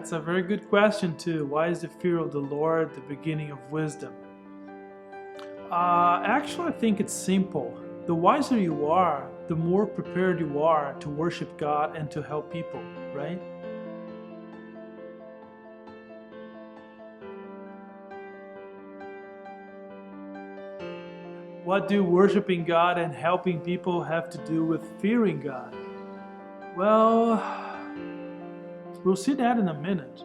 That's a very good question too. Why is the fear of the Lord the beginning of wisdom? Actually, I think it's simple. The wiser you are, the more prepared you are to worship God and to help people, right? What do worshiping God and helping people have to do with fearing God? Well, we'll see that in a minute.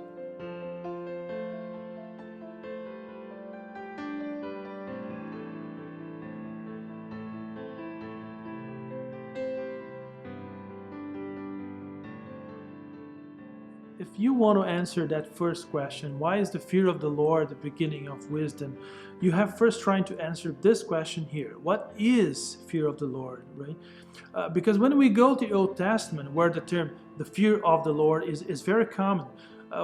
If you want to answer that first question, why is the fear of the Lord the beginning of wisdom? You have first trying to answer this question here. What is fear of the Lord, right? Because when we go to the Old Testament, where the term the fear of the Lord is very common,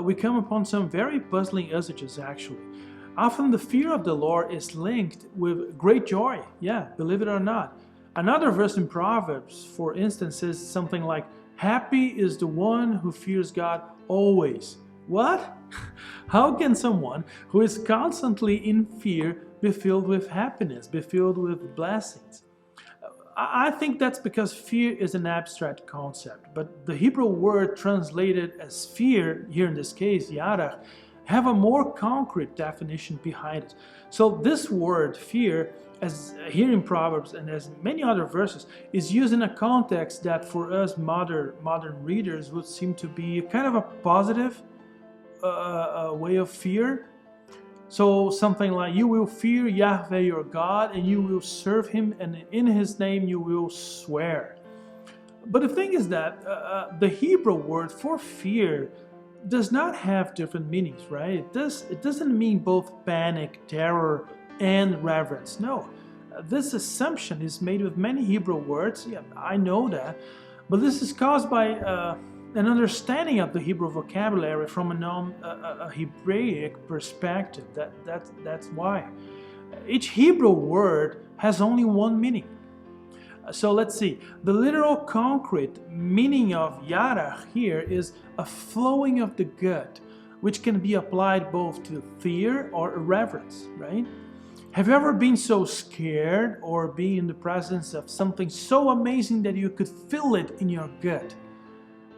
we come upon some very puzzling usages actually. Often the fear of the Lord is linked with great joy. Yeah, believe it or not. Another verse in Proverbs, for instance, says something like, happy is the one who fears God always. What? How can someone who is constantly in fear be filled with happiness, be filled with blessings? I think that's because fear is an abstract concept, but the Hebrew word translated as fear, here in this case, yarach, have a more concrete definition behind it. So this word, fear, as here in Proverbs and as many other verses, is used in a context that for us modern readers would seem to be kind of a positive way of fear. So something like, you will fear Yahweh your God and you will serve him, and in his name you will swear. But the thing is that the Hebrew word for fear does not have different meanings, right? It doesn't mean both panic, terror, and reverence. No, this assumption is made with many Hebrew words. Yeah, I know that, but this is caused by an understanding of the Hebrew vocabulary from a Hebraic perspective. That's why each Hebrew word has only one meaning. So let's see. The literal concrete meaning of yarach here is a flowing of the gut, which can be applied both to fear or reverence, right? Have you ever been so scared or been in the presence of something so amazing that you could feel it in your gut?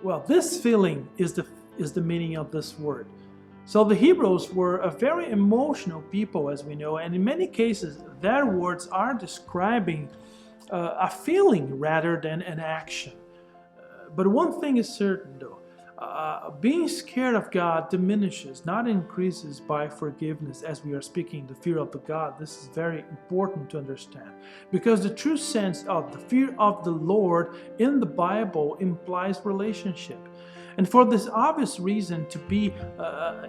Well, this feeling is the meaning of this word. So the Hebrews were a very emotional people, as we know, and in many cases their words are describing a feeling rather than an action. But one thing is certain though, being scared of God diminishes, not increases by forgiveness, as we are speaking the fear of the God. This is very important to understand, because the true sense of the fear of the Lord in the Bible implies relationship. And for this obvious reason, to be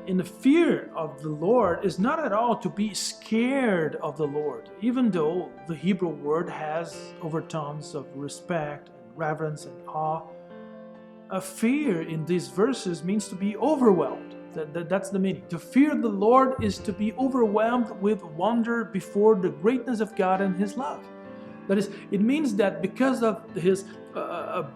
in the fear of the Lord is not at all to be scared of the Lord, even though the Hebrew word has overtones of respect and reverence and awe. A fear in these verses means to be overwhelmed. That's the meaning. To fear the Lord is to be overwhelmed with wonder before the greatness of God and His love. That is, it means that because of His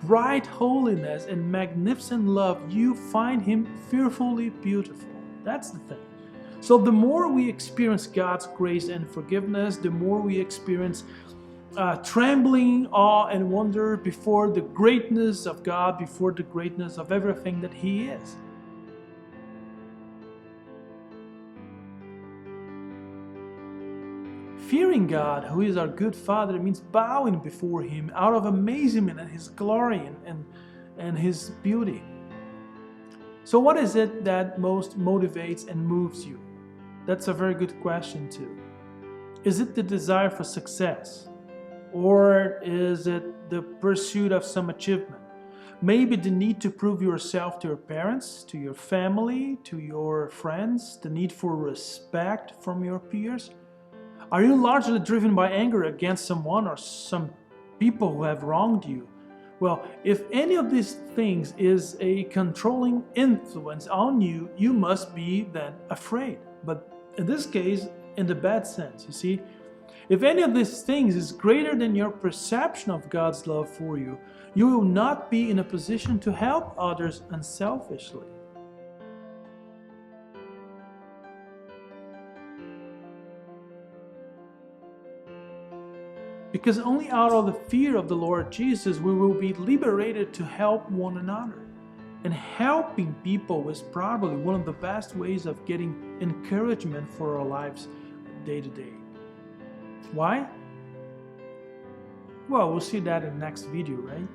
bright holiness and magnificent love, you find Him fearfully beautiful. That's the thing. So the more we experience God's grace and forgiveness, the more we experience trembling, awe, and wonder before the greatness of God, before the greatness of everything that He is. Fearing God, who is our good Father, means bowing before Him out of amazement at His glory and His beauty. So what is it that most motivates and moves you? That's a very good question too. Is it the desire for success? Or is it the pursuit of some achievement? Maybe the need to prove yourself to your parents, to your family, to your friends, the need for respect from your peers? Are you largely driven by anger against someone or some people who have wronged you? Well, if any of these things is a controlling influence on you, you must be then afraid. But in this case, in the bad sense, you see. If any of these things is greater than your perception of God's love for you, you will not be in a position to help others unselfishly. Because only out of the fear of the Lord Jesus we will be liberated to help one another. And helping people is probably one of the best ways of getting encouragement for our lives day to day. Why? Well, we'll see that in the next video, right?